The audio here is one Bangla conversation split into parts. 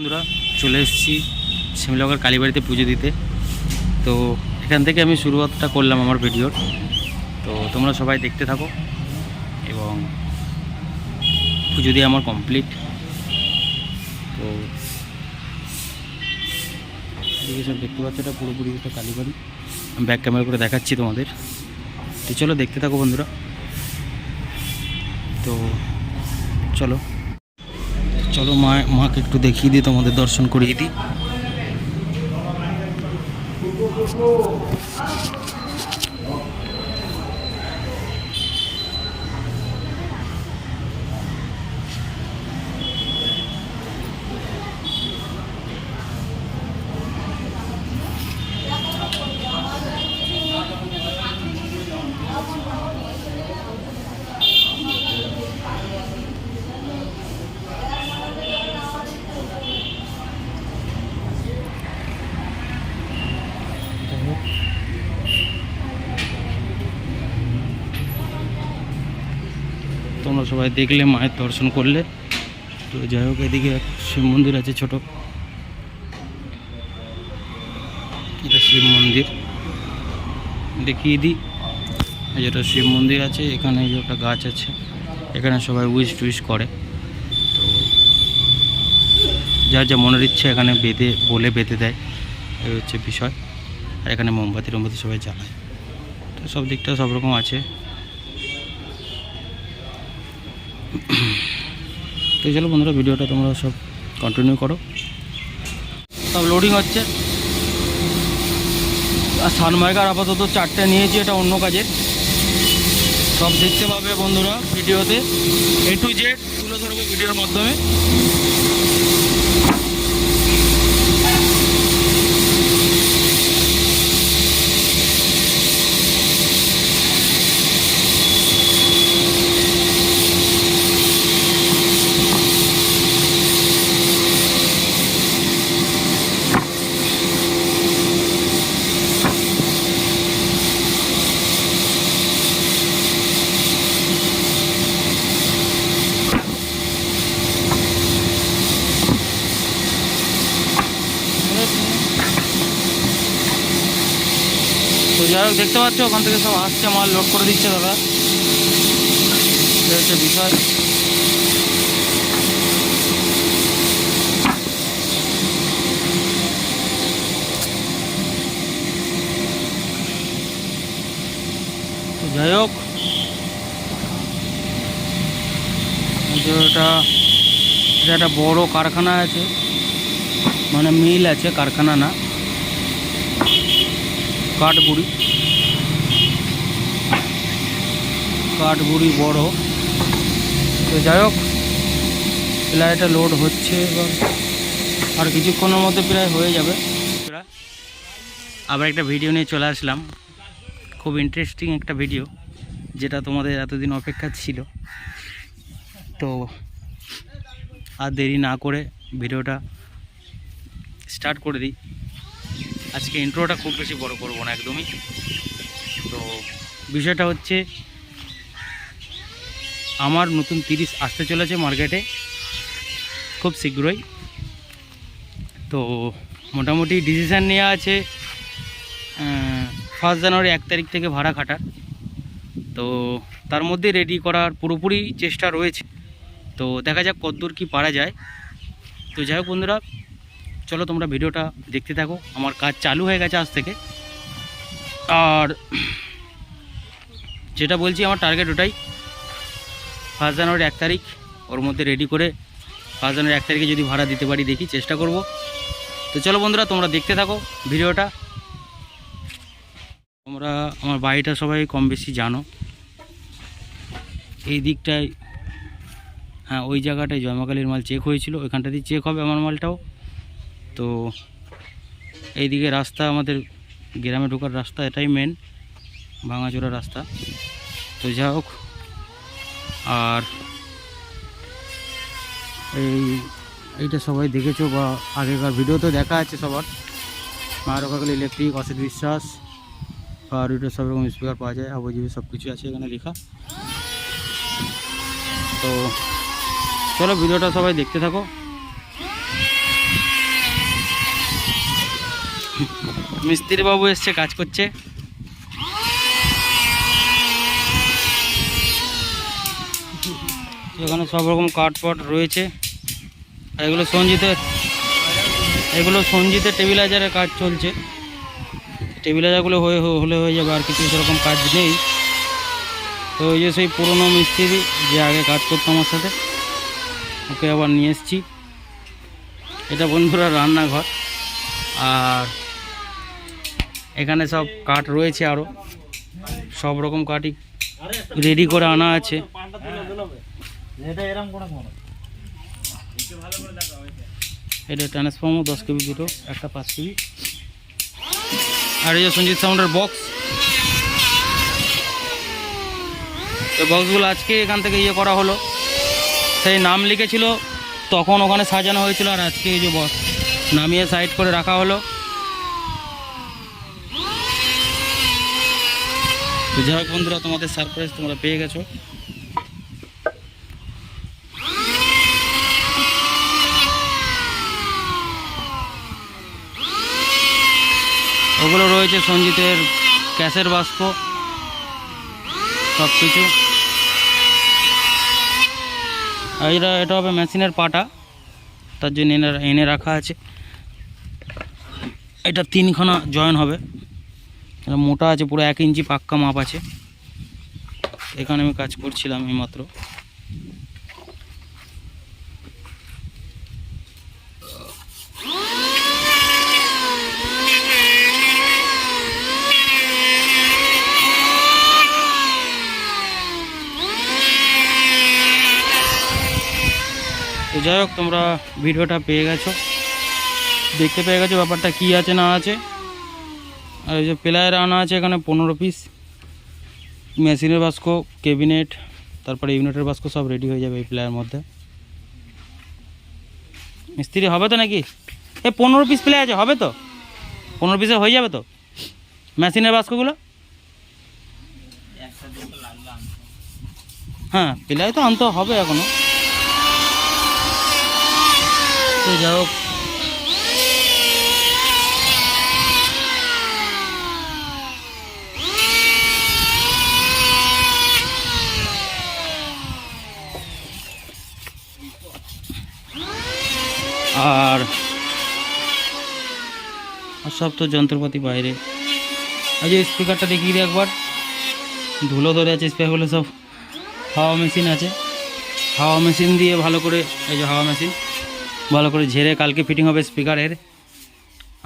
বন্ধুরা চলে এসেছি শিমলগড় কালীবাড়িতে পুজো দিতে। তো এখান থেকে আমি শুরুয়াতটা করলাম আমার ভিডিওর। তো তোমরা সবাই দেখতে থাকো এবং পুজো দিয়ে আমার কমপ্লিট। তো এদিকে সব দেখতে পাচ্ছ, এটা পুরোপুরি একটা কালীবাড়ি। আমি ব্যাক ক্যামেরা করে দেখাচ্ছি তোমাদের। তো চলো দেখতে থাকো বন্ধুরা। তো চলো চলো মাকে একটু দেখিয়ে দিই, তোমাদের দর্শন করিয়ে দিই। তোমরা সবাই দেখলে, মায়ের দর্শন করলে। তো যাই হোক, এদিকে এক শিব মন্দির আছে ছোট, এটা শিব মন্দির দেখিয়ে দিই। যেটা শিব মন্দির আছে, এখানে যে একটা গাছ আছে, এখানে সবাই উইশ টুইশ করে। তো যার যা মনের ইচ্ছে এখানে বেঁধে দেয়, এই হচ্ছে বিষয়। আর এখানে মোমবাতি সবাই জ্বালায়। তো সব দিকটা সব রকম আছে। তো চলো বন্ধুরা, ভিডিওটা তোমরা সব কন্টিনিউ করো। সব লোডিং হচ্ছে। আর সানমাইকার আপাতত 4টে নিয়েছি, এটা অন্য কাজের। সব দেখতে পাবে বন্ধুরা ভিডিওতে, A to Z তুলে ধরবো ভিডিওর মাধ্যমে। তো যাই হোক, দেখতে পাচ্ছ ওখান থেকে সব আসছে, মাল লোড করে দিচ্ছে দাদা। এটা হচ্ছে বিষয়। তো যাই হোক, এটা একটা বড় কারখানা আছে, মানে মিল আছে, কারখানা না, কাঠগুড়ি বড়। তো যাই হোক, প্রায় এটা লোড হচ্ছে, এবার আর কিছুক্ষণের মধ্যে প্রায় হয়ে যাবে। আবার একটা ভিডিও নিয়ে চলে আসলাম, খুব ইন্টারেস্টিং একটা ভিডিও, যেটা তোমাদের এতদিন অপেক্ষা ছিল। তো আর দেরি না করে ভিডিওটা স্টার্ট করে দিই। আজকে ইন্ট্রোটা খুব বেশি বড় করবো না একদমই। তো বিষয়টা হচ্ছে, আমার নতুন 30 আসতে চলেছে মার্কেটে খুব শীঘ্রই। তো মোটামুটি ডিসিশান নেওয়া আছে 1 জানুয়ারি 1 তারিখ থেকে ভাড়া খাটার। তো তার মধ্যে রেডি করার পুরোপুরি চেষ্টা রয়েছে। তো দেখা যাক কতদূর কি পারা যায়। তো যাই হোক বন্ধুরা, চলো তোমরা ভিডিওটা দেখতে থাকো। আমার কাজ চালু হয়ে গেছে আজ থেকে। আর যেটা বলছি, আমার টার্গেট ওটাই, 1 জানুয়ারি 1 তারিখ ওর মধ্যে রেডি করে 1 জানুয়ারি 1 তারিখে যদি ভাড়া দিতে পারি, দেখি, চেষ্টা করব। তো চলো বন্ধুরা, তোমরা দেখতে থাকো ভিডিওটা। তোমরা আমার বাড়িটা সবাই কম বেশি জানো। এই দিকটায়, হ্যাঁ, ওই জায়গাটায় জয়মাকালীর মাল চেক হয়েছিল, ওইখানটাতেই চেক হবে আমার মালটাও। তো এইদিকে রাস্তা, আমাদের গ্রামে ঢোকার রাস্তা, এটাই মেন ভাঙাচোরা রাস্তা। তো যাই হোক, আর এইটা সবাই দেখেছো বা আগেকার ভিডিওতে দেখা আছে সবার। মা রক্ষাকালী ইলেকট্রিক, অসিত বিশ্বাস, আর এটা সব রকম স্পিকার পাওয়া যায়, আবহাওয়া সব কিছু আছে এখানে লেখা। তো চলো ভিডিওটা সবাই দেখতে থাকো। মিস্ত্রি বাবু এসছে, কাজ করছে। এখানে সব রকম কাঠপাট রয়েছে। আর এগুলো সঞ্জিতের টেবিলাইজারের কাজ চলছে। টেবিলাইজারগুলো হলে হয়ে যাবে, আর কিছু সেরকম কাজ নেই। তো ওই যে সেই পুরনো মিস্ত্রি যে আগে কাজ করতো আমার সাথে, ওকে আবার নিয়ে এসেছি। এটা বন্ধুরা রান্নাঘর। আর এখানে সব কাঠ রয়েছে, আরও সব রকম কাঠই রেডি করে আনা আছে। এটা ট্রান্সফর্মার 10 কেবি দুটো, একটা 5 কেবি। আর এই যে সঞ্জিত সাউন্ডের বক্স। এই বক্সগুলো আজকে এখান থেকে করা হলো। সেই নাম লিখেছিল তখন ওখানে সাজানো হয়েছিল, আর আজকে এই যে বক্স নামিয়ে সাইড করে রাখা হলো। তো যাই হোক বন্ধুরা, তোমাদের সারপ্রাইজ তোমরা পেয়ে গেছো। ওগুলো রয়েছে সঞ্জিতের ক্যাশের বাস্ক, সব কিছু। আর এটা হবে মেশিনের পাটা, তার জন্য এনে রাখা আছে। এটা 3খানা জয়েন হবে, এটা মোটা আছে, পুরো 1 ইঞ্চি পাক্কা মাপ আছে। এখানে আমি কাজ করছিলাম এইমাত্র। তো যাই হোক, তোমরা ভিডিওটা পেয়ে গেছো, দেখতে পেয়ে গেছো ব্যাপারটা কি আছে না আছে। আর এই যে প্লায়ার আনা আছে এখানে 15 পিস। মেশিনের বাস্ক, ক্যাবিনেট, তারপরে ইউনিটের বাস্ক সব রেডি হয়ে যাবে এই প্লায়ের মধ্যে। মিস্ত্রি হবে তো নাকি? 15 পিস প্লাই আছে, হবে তো? 15 পিসে হয়ে যাবে তো মেশিনের বাস্কগুলো? হ্যাঁ, প্লাই তো আনতে হবে এখনো। তো যাই হোক, আর সব তো যন্ত্রপাতি বাইরে। আর যে স্পিকারটা দেখিয়ে দিই একবার, ধুলো ধরে আছে স্পিকারগুলো। সব হাওয়া মেশিন আছে, হাওয়া মেশিন দিয়ে ভালো করে, এই যে হাওয়া মেশিন ভালো করে ঝেড়ে কালকে ফিটিং হবে স্পিকারের।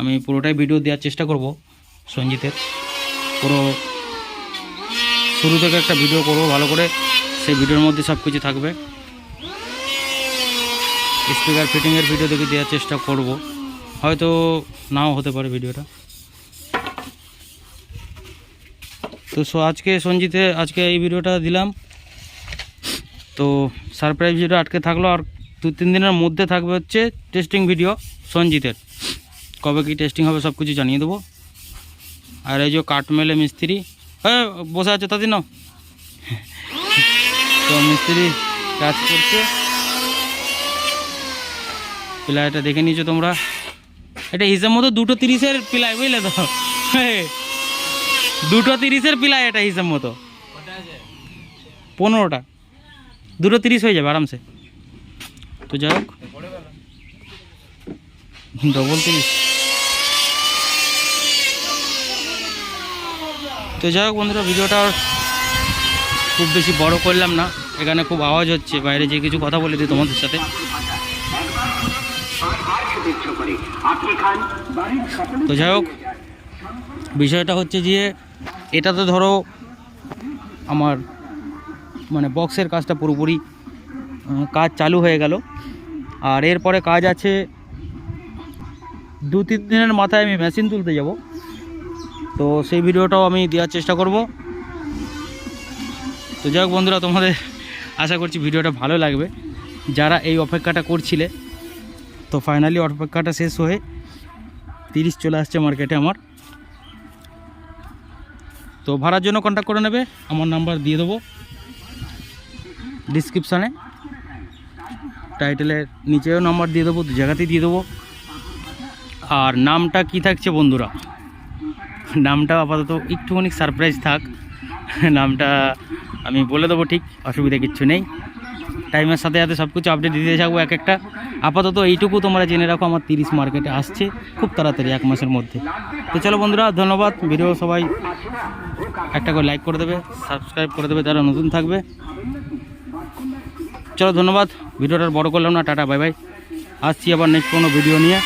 আমি পুরোটাই ভিডিও দেওয়ার চেষ্টা করব সঞ্জিতের, পুরো শুরু থেকে একটা ভিডিও করব ভালো করে। সেই ভিডিওর মধ্যে সব কিছু থাকবে। স্পিকার ফিটিংয়ের ভিডিও দেখে দেওয়ার চেষ্টা করব, হয়তো নাও হতে পারে ভিডিওটা। তো আজকে আজকে এই ভিডিওটা দিলাম। তো সারপ্রাইজ ভিডিও আটকে থাকলো, আর 2-3 দিনের মধ্যে থাকবে হচ্ছে টেস্টিং ভিডিও সঞ্জিতের। কবে কি টেস্টিং হবে সব কিছু জানিয়ে দেবো। আর এই যে কাঠমেলে মিস্ত্রি বসে আছে, তাদের নাও। তো মিস্ত্রি কাজ করছে। প্লাইটা দেখে নিয়েছো তোমরা, এটা হিসেব মতো 230-এর প্লাই, বুঝলে তো? 230-এর প্লাই এটা হিসেব মতো। 15টা 230 হয়ে যাবে আরামসে। তো যাই হোক, ডবল 30। তো যাই হোক বন্ধুরা, ভিডিওটা খুব বেশি বড় করলাম না। এখানে খুব আওয়াজ হচ্ছে, বাইরে যে কিছু কথা বলে দিই তোমাদের সাথে। তো যাই হোক, বিষয়টা হচ্ছে যে এটা তো ধরো আমার মানে বক্সের কাজটা পুরোপুরি কাজ চালু হয়ে গেল। আর এরপরে কাজ আছে 2-3 দিনের মাথায় আমি মেশিন তুলতে যাব। তো সেই ভিডিওটাও আমি দেওয়ার চেষ্টা করব। তো যাই হোক বন্ধুরা, তোমাদের আশা করছি ভিডিওটা ভালো লাগবে। যারা এই অপেক্ষাটা করছিলে, তো ফাইনালি অপেক্ষাটা শেষ হয়ে 30 চলে আসছে মার্কেটে আমার। তো ভাড়ার জন্য কন্ট্যাক্ট করে নেবে, আমার নাম্বার দিয়ে দেবো ডিসক্রিপশানে, টাইটেলের নিচেও নাম্বার দিয়ে দেবো, 2 জায়গাতেই দিয়ে দেবো। আর নামটা কি থাকছে বন্ধুরা, নামটা আপাতত একটুখানি সারপ্রাইজ থাক, নামটা আমি বলে দেবো, ঠিক অসুবিধা কিচ্ছু নেই। টাইমের সাথে সাথে সব কিছু আপডেট দিতে থাকবো এক একটা। আপাতত এইটুকু তোমরা জেনে রাখো, আমার 30 মার্কেটে আসছে খুব তাড়াতাড়ি, 1 মাসের মধ্যে। তো চলো বন্ধুরা, ধন্যবাদ। ভিডিও সবাই একটা করে লাইক করে দেবে, সাবস্ক্রাইব করে দেবে যারা নতুন থাকবে। চলো ধন্যবাদ, ভিডিওটা বড় করলাম না, টাটা বাই বাই। আসছি আবার নেক্সট কোনো ভিডিও নিয়ে।